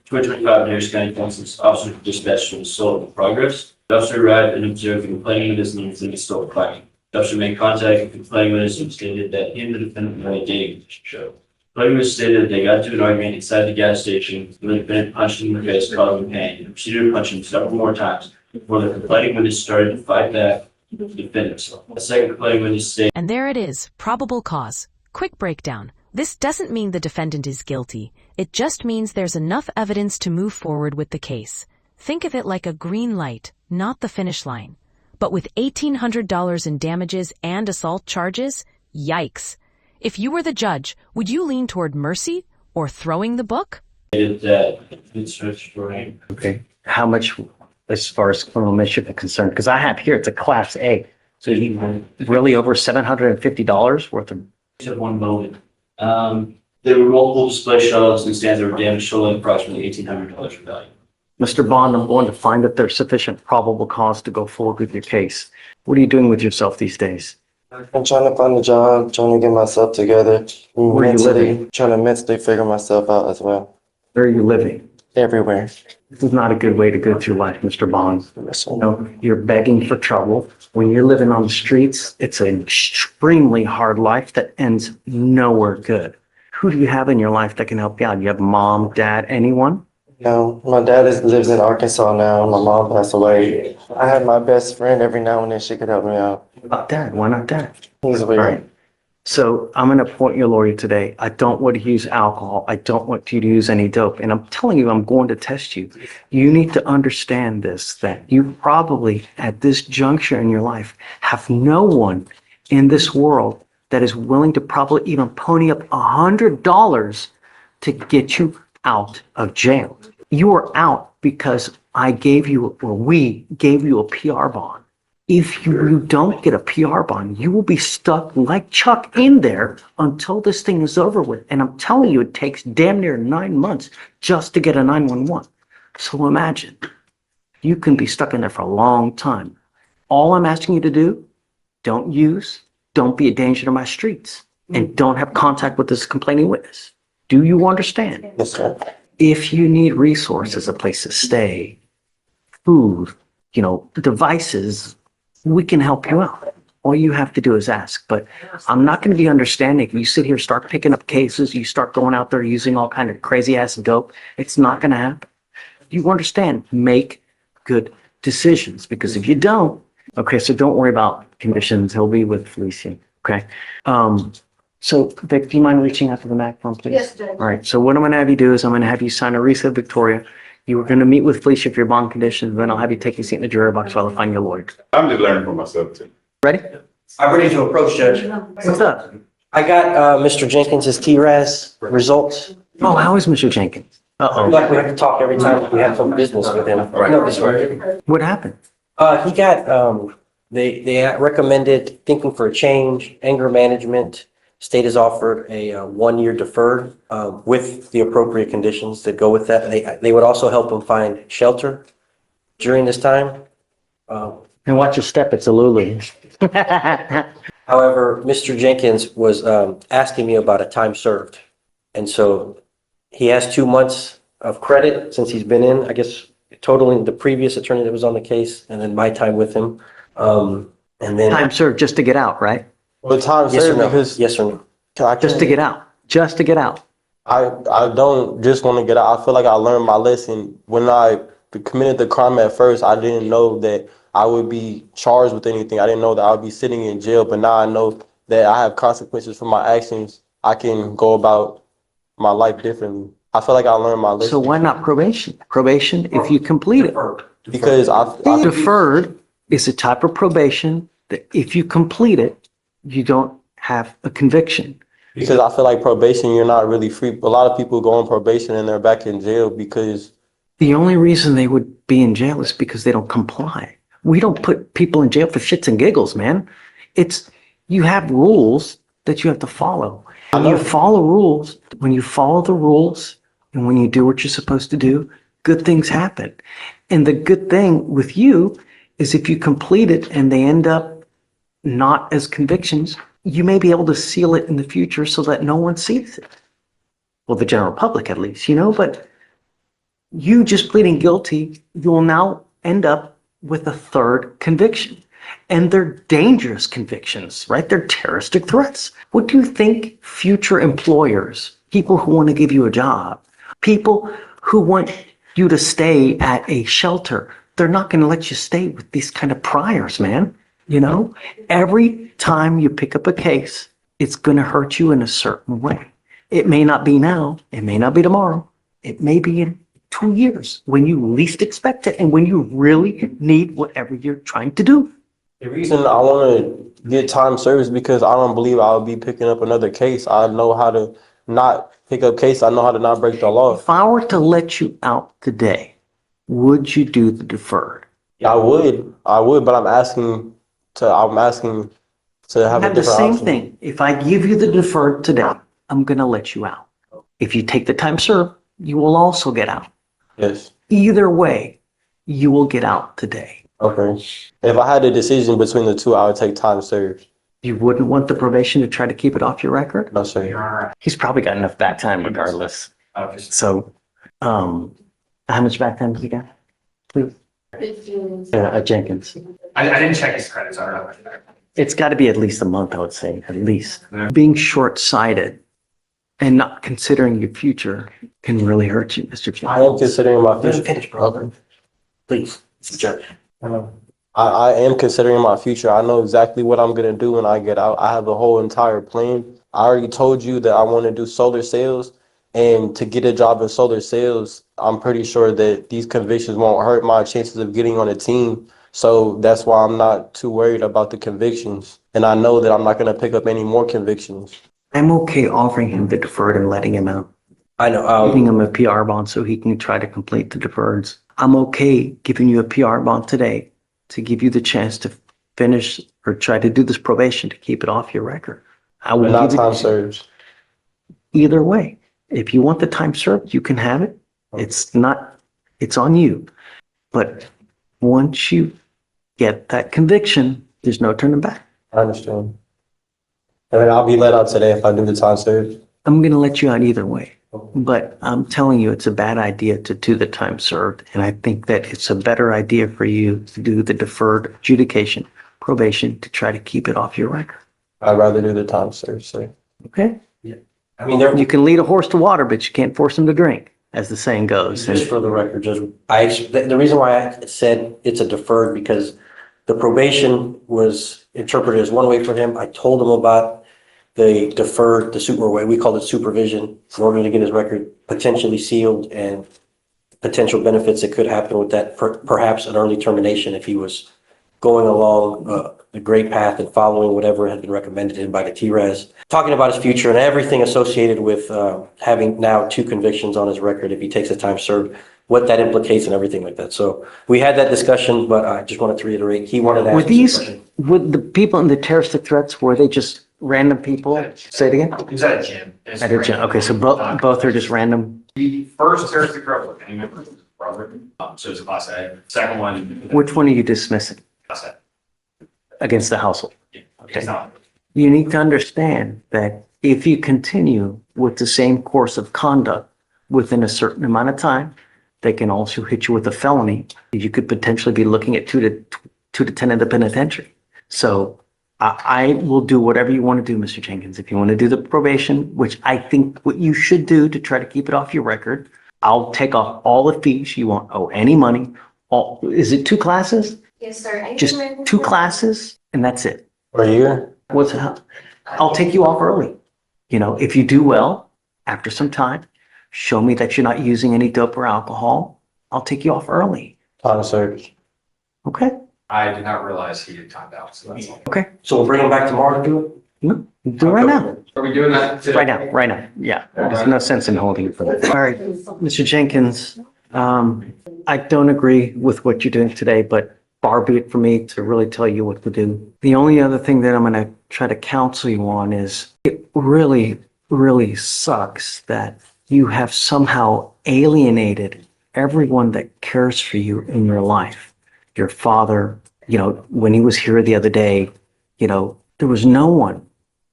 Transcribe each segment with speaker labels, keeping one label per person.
Speaker 1: 225 Harris County Council's officer dispatched from assault in progress. The officer arrived and observed the complaining witness and the assault fighting. The officer made contact with the complaining witness and stated that he and the defendant had a dating show. The complaining witness stated that they got into an argument inside the gas station and the defendant punched him in the face, causing pain, and proceeded to punch him several more times before the complaining witness started to fight back to defend himself. A second complaining witness stated.
Speaker 2: And there it is, probable cause. Quick breakdown. This doesn't mean the defendant is guilty. It just means there's enough evidence to move forward with the case. Think of it like a green light, not the finish line. But with $1,800 in damages and assault charges, yikes. If you were the judge, would you lean toward mercy or throwing the book?
Speaker 1: That
Speaker 3: Okay. How much as far as criminal mischief is concerned? Because I have here, it's a class A. So you really over $750 worth of.
Speaker 1: Except one moment. There were multiple display shelves and stands that were damaged, totaling approximately $1,800 in value.
Speaker 3: Mr. Bond, I'm going to find that there's sufficient probable cause to go forward with your case. What are you doing with yourself these days?
Speaker 4: I'm trying to find a job, trying to get myself together.
Speaker 3: Where are you living?
Speaker 4: Trying to mentally figure myself out as well.
Speaker 3: Where are you living?
Speaker 4: Everywhere.
Speaker 3: This is not a good way to go through life, Mr. Bond.
Speaker 4: Yes,
Speaker 3: You know, you're begging for trouble. When you're living on the streets, it's an extremely hard life that ends nowhere good. Who do you have in your life that can help you out? You have mom, dad, anyone?
Speaker 4: No, my dad lives in Arkansas now. My mom passed away. I have my best friend every now and then. She could help me out.
Speaker 3: What about dad? Why not dad?
Speaker 4: He's
Speaker 3: All
Speaker 4: weird.
Speaker 3: right. So I'm going to appoint your lawyer today. I don't want to use alcohol. I don't want you to use any dope. And I'm telling you, I'm going to test you. You need to understand this, that you probably at this juncture in your life have no one in this world that is willing to probably even pony up $100 to get you out of jail. You are out because I gave you, or we gave you a PR bond. If you don't get a PR bond, you will be stuck like Chuck in there until this thing is over with. And I'm telling you, it takes damn near 9 months just to get a 911. So imagine, you can be stuck in there for a long time. All I'm asking you to do, don't be a danger to my streets, and don't have contact with this complaining witness. Do you understand?
Speaker 4: Yes, sir.
Speaker 3: If you need resources, a place to stay, food, devices, we can help you out. All you have to do is ask. But I'm not going to be understanding if you sit here, start picking up cases, you start going out there using all kind of crazy ass dope. It's not going to happen. You understand? Make good decisions, because if you don't, okay, so don't worry about conditions. He'll be with Felicia. Okay. So Vic, do you mind reaching out to the microphone, please?
Speaker 5: Yes, Judge.
Speaker 3: All right. So what I'm going to have you do is I'm going to have you sign a receipt, Victoria. You were going to meet with Felicia for your bond conditions. Then I'll have you take your seat in the jury box while I find your lawyer.
Speaker 6: I'm just learning for myself too.
Speaker 3: Ready?
Speaker 7: I'm ready to approach, Judge.
Speaker 3: What's up?
Speaker 7: I got Mr. Jenkins' TRAS results.
Speaker 3: Oh, how is Mr. Jenkins?
Speaker 7: Like we have to talk every time we have some business with him. No, this one.
Speaker 3: What happened?
Speaker 7: He got, they recommended thinking for a change, anger management. State has offered a 1-year deferred with the appropriate conditions that go with that. They would also help him find shelter during this time.
Speaker 3: And watch your step. It's a Lulu.
Speaker 7: However, Mr. Jenkins was asking me about a time served. And so he has 2 months of credit since he's been in, I guess, totaling the previous attorney that was on the case and then my time with him. And then
Speaker 3: Time served just to get out, right?
Speaker 4: But time
Speaker 7: yes or
Speaker 4: served
Speaker 7: no?
Speaker 4: because
Speaker 7: Yes or no?
Speaker 4: I
Speaker 3: Just to get out. Just to get out.
Speaker 4: I don't just want to get out. I feel like I learned my lesson. When I committed the crime at first, I didn't know that I would be charged with anything. I didn't know that I would be sitting in jail, but now I know that I have consequences for my actions. I can go about my life differently. I feel like I learned my lesson.
Speaker 3: So why not probation? Probation, if you complete it.
Speaker 4: Because I
Speaker 3: Deferred is a type of probation that if you complete it, you don't have a conviction.
Speaker 4: because I feel like probation, you're not really free. A lot of people go on probation and they're back in jail because
Speaker 3: The only reason they would be in jail is because they don't comply. We don't put people in jail for shits and giggles, man. You have rules that you have to follow. When you follow rules, when you follow the rules and when you do what you're supposed to do, good things happen. And the good thing with you is if you complete it and they end up not as convictions, you may be able to seal it in the future so that no one sees it. Well, the general public at least, but You just pleading guilty, you will now end up with a third conviction. And they're dangerous convictions, right? They're terroristic threats. What do you think future employers, people who want to give you a job, people who want you to stay at a shelter, they're not going to let you stay with these kind of priors, man. You know, every time you pick up a case, it's going to hurt you in a certain way. It may not be now. It may not be tomorrow. It may be in 2 years when you least expect it and when you really need whatever you're trying to do.
Speaker 4: The reason I want to get time served is because I don't believe I'll be picking up another case. I know how to not pick up case. I know how to not break the law.
Speaker 3: If I were to let you out today, would you do the deferred?
Speaker 4: I would, but I'm asking to have a
Speaker 3: Have the
Speaker 4: different
Speaker 3: same
Speaker 4: option.
Speaker 3: thing. If I give you the deferred today, I'm going to let you out. If you take the time served, you will also get out.
Speaker 4: Yes.
Speaker 3: Either way, you will get out today.
Speaker 4: Okay. If I had a decision between the two, I would take time served.
Speaker 3: You wouldn't want the probation to try to keep it off your record?
Speaker 4: No, sir.
Speaker 3: He's probably got enough back time regardless. So, how much back time has he got? Please. Jenkins.
Speaker 5: I didn't check his credits. I don't know.
Speaker 3: It's got to be at least a month, I would say, at least. Being short-sighted and not considering your future can really hurt you, Mr.
Speaker 4: I
Speaker 3: Jenkins.
Speaker 4: am considering my
Speaker 7: Let me
Speaker 4: future.
Speaker 7: finish, brother. Please, Judge.
Speaker 4: I am considering my future. I know exactly what I'm going to do when I get out. I have a whole entire plan. I already told you that I want to do solar sales. And to get a job in solar sales, I'm pretty sure that these convictions won't hurt my chances of getting on a team. So that's why I'm not too worried about the convictions. And I know that I'm not going to pick up any more convictions.
Speaker 3: I'm okay offering him the deferred and letting him out.
Speaker 7: I know.
Speaker 3: Giving him a PR bond so he can try to complete the deferreds. I'm okay giving you a PR bond today to give you the chance to finish or try to do this probation to keep it off your record. I
Speaker 4: But
Speaker 3: will
Speaker 4: not
Speaker 3: give it
Speaker 4: time served.
Speaker 3: either way. If you want the time served, you can have it. It's on you. But once you get that conviction, there's no turning back.
Speaker 4: I understand. And then I'll be let out today if I do the time served.
Speaker 3: I'm going to let you out either way. But I'm telling you, it's a bad idea to do the time served. And I think that it's a better idea for you to do the deferred adjudication, probation, to try to keep it off your record.
Speaker 4: I'd rather do the time served, sir.
Speaker 3: Okay?
Speaker 7: I mean, there,
Speaker 3: You can lead a horse to water, but you can't force him to drink, as the saying goes.
Speaker 7: just for the record, Judge, the reason why I said it's a deferred because the probation was interpreted as one way for him. I told him about the deferred, we called it supervision, in order to get his record potentially sealed and potential benefits that could happen with that, perhaps an early termination if he was going along the great path and following whatever had been recommended to him by the TRES. Talking about his future and everything associated with having now 2 convictions on his record if he takes the time served, what that implicates and everything like that. So we had that discussion, but I just wanted to reiterate, he wanted to ask.
Speaker 3: Would the people in the terroristic threats, were they just random people? Say it again?
Speaker 5: It was at a gym.
Speaker 3: At a gym. Okay, so both are just random.
Speaker 5: The first terroristic threat, any member was brother. So it's a class A. Second one.
Speaker 3: Which one are you dismissing
Speaker 5: Class A.
Speaker 3: against the household?
Speaker 5: Yeah.
Speaker 3: Okay.
Speaker 5: It's not.
Speaker 3: You need to understand that if you continue with the same course of conduct within a certain amount of time, they can also hit you with a felony. You could potentially be looking at 2 to 10 in the penitentiary. So I will do whatever you want to do, Mr. Jenkins. If you want to do the probation, which I think what you should do to try to keep it off your record, I'll take off all the fees. You won't owe any money. Is it 2 classes?
Speaker 6: Yes, sir.
Speaker 3: Just 2 classes and that's it.
Speaker 4: For a year?
Speaker 3: I'll take you off early. You know, if you do well, after some time, show me that you're not using any dope or alcohol, I'll take you off early.
Speaker 4: Time served.
Speaker 3: Okay?
Speaker 5: I did not realize he had timed out, so that's all.
Speaker 3: Okay.
Speaker 7: So we'll bring him back tomorrow to do it?
Speaker 3: No, do it right now.
Speaker 5: Are we doing that today?
Speaker 3: Right now. Yeah. There's no sense in holding it for that. All right, Mr. Jenkins, I don't agree with what you're doing today, but far be it for me to really tell you what to do. The only other thing that I'm going to try to counsel you on is it really, really sucks that you have somehow alienated everyone that cares for you in your life. Your father, you know, when he was here the other day, you know, there was no one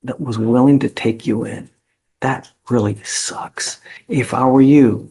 Speaker 3: that was willing to take you in. That really sucks. If I were you,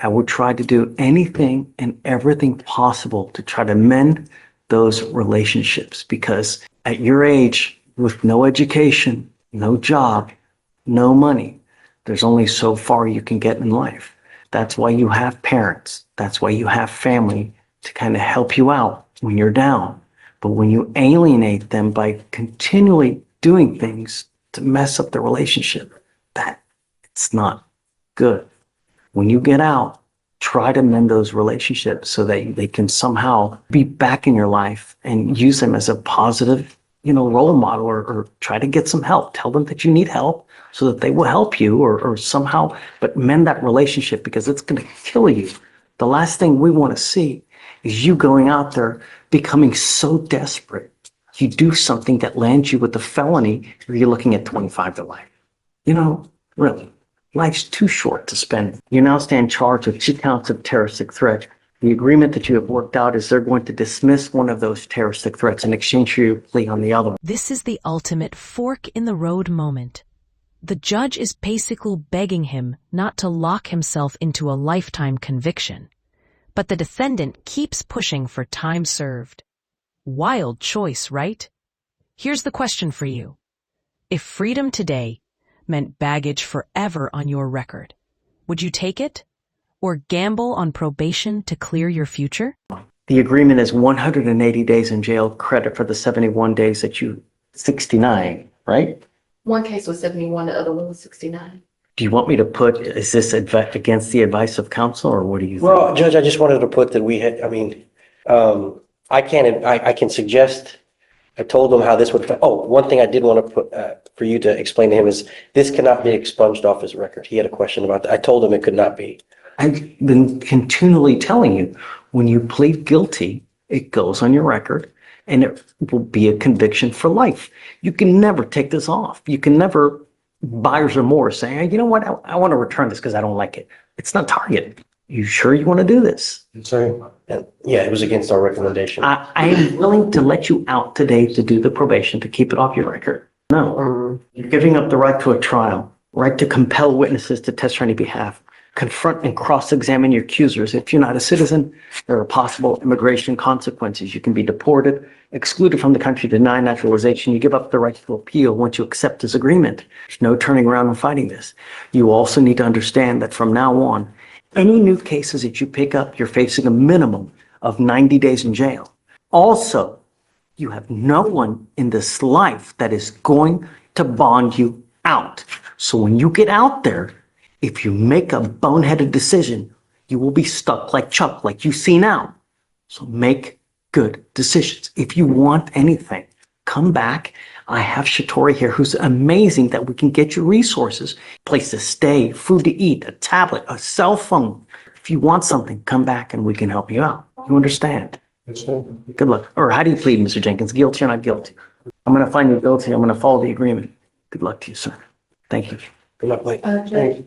Speaker 3: I would try to do anything and everything possible to try to mend those relationships, because at your age, with no education, no job, no money, there's only so far you can get in life. That's why you have parents. That's why you have family to kind of help you out when you're down. But when you alienate them by continually doing things to mess up the relationship, that it's not good. When you get out, try to mend those relationships so that they can somehow be back in your life and use them as a positive, role model, or try to get some help. Tell them that you need help so that they will help you, or somehow, but mend that relationship, because it's going to kill you. The last thing we want to see is you going out there becoming so desperate. You do something that lands you with a felony, or you're looking at 25 to life. Really. Life's too short to spend. You now stand charged with 2 counts of terroristic threat. The agreement that you have worked out is they're going to dismiss one of those terroristic threats in exchange for your plea on the other one.
Speaker 2: This is the ultimate fork in the road moment. The judge is basically begging him not to lock himself into a lifetime conviction. But the defendant keeps pushing for time served. Wild choice, right? Here's the question for you. If freedom today meant baggage forever on your record, would you take it? Or gamble on probation to clear your future?
Speaker 3: The agreement is 180 days in jail, credit for the 71 days that 69, right?
Speaker 6: One case was 71, the other one was 69.
Speaker 3: Do you want me to put, is this against the advice of counsel, or what do you think?
Speaker 7: Well, Judge, I just wanted to put that we had, I can suggest, I told them how this would, one thing I did want to put, for you to explain to him is this cannot be expunged off his record. He had a question about that. I told him it could not be.
Speaker 3: I've been continually telling you, when you plead guilty, it goes on your record and it will be a conviction for life. You can never take this off. You can never, buyer's remorse, saying, hey, you know what, I want to return this because I don't like it. It's not Target. You sure you want to do this?
Speaker 7: Sorry. Yeah, it was against our recommendation.
Speaker 3: I am willing to let you out today to do the probation, to keep it off your record. No, you're giving up the right to a trial, right to compel witnesses to testify on your behalf, confront and cross-examine your accusers. If you're not a citizen, there are possible immigration consequences. You can be deported, excluded from the country, denied naturalization. You give up the right to appeal once you accept this agreement. There's no turning around and fighting this. You also need to understand that from now on, any new cases that you pick up, you're facing a minimum of 90 days in jail. Also, you have no one in this life that is going to bond you out. So when you get out there, if you make a boneheaded decision, you will be stuck like Chuck, like you see now. So make good decisions. If you want anything, come back. I have Shatori here, who's amazing that we can get you resources, place to stay, food to eat, a tablet, a cell phone. If you want something, come back and we can help you out. You understand?
Speaker 4: Yes, sir.
Speaker 3: Good luck. Or how do you plead, Mr. Jenkins? Guilty or not guilty? I'm going to find you guilty. I'm going to follow the agreement. Good luck to you, sir. Thank you.
Speaker 7: Good luck, Blake.
Speaker 6: Judge,